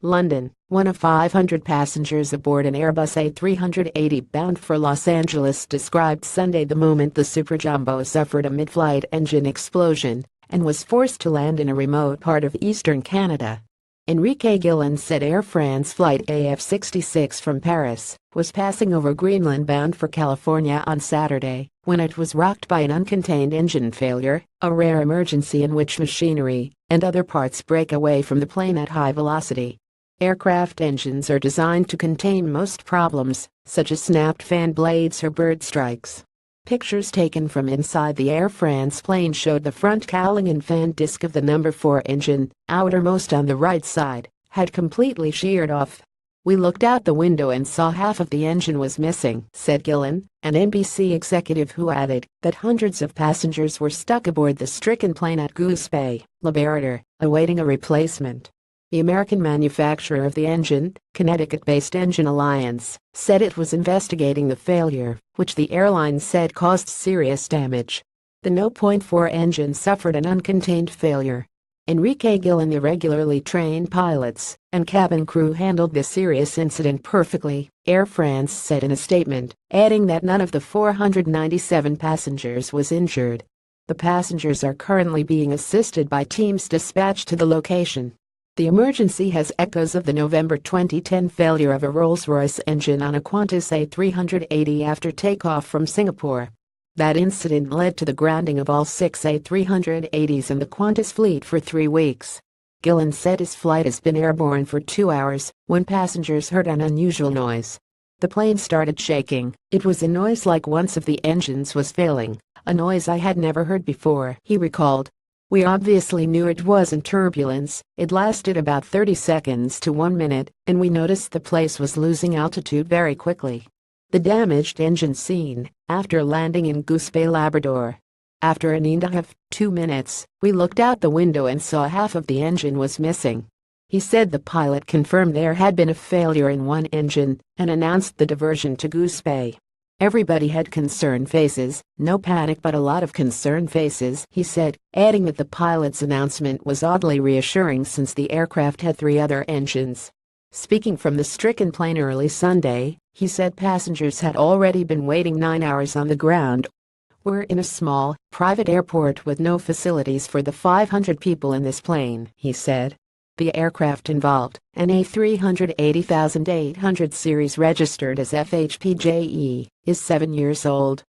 London. One of 500 passengers aboard an Airbus A380 bound for Los Angeles described Sunday the moment the Super Jumbo suffered a mid-flight engine explosion and was forced to land in a remote part of eastern Canada. Enrique Gillen said Air France flight AF66 from Paris was passing over Greenland bound for California on Saturday when it was rocked by an uncontained engine failure, a rare emergency in which machinery and other parts break away from the plane at high velocity. Aircraft engines are designed to contain most problems, such as snapped fan blades or bird strikes. Pictures taken from inside the Air France plane showed the front cowling and fan disc of the number 4 engine, outermost on the right side, had completely sheared off. "We looked out the window and saw half of the engine was missing," said Gillen, an NBC executive who added that hundreds of passengers were stuck aboard the stricken plane at Goose Bay, Labrador, awaiting a replacement. The American manufacturer of the engine, Connecticut-based Engine Alliance, said it was investigating the failure, which the airline said caused serious damage. The No.4 engine suffered an uncontained failure. Enrique Gillen, the regularly trained pilots and cabin crew handled this serious incident perfectly, Air France said in a statement, adding that none of the 497 passengers was injured. The passengers are currently being assisted by teams dispatched to the location. The emergency has echoes of the November 2010 failure of a Rolls-Royce engine on a Qantas A380 after takeoff from Singapore. That incident led to the grounding of all 6 A380s in the Qantas fleet for 3 weeks. Gillen said his flight has been airborne for 2 hours when passengers heard an unusual noise. The plane started shaking. It was a noise like one of the engines was failing, a noise I had never heard before, he recalled. "We obviously knew it wasn't turbulence. It lasted about 30 seconds to 1 minute, and we noticed the place was losing altitude very quickly." The damaged engine seen after landing in Goose Bay, Labrador. "After an and 2 minutes, we looked out the window and saw half of the engine was missing." He said the pilot confirmed there had been a failure in one engine and announced the diversion to Goose Bay. "Everybody had concerned faces, no panic but a lot of concerned faces," he said, adding that the pilot's announcement was oddly reassuring since the aircraft had 3 other engines. Speaking from the stricken plane early Sunday, he said passengers had already been waiting 9 hours on the ground. "We're in a small, private airport with no facilities for the 500 people in this plane," he said. The aircraft involved, an A380-800 series registered as FHPJE, is 7 years old.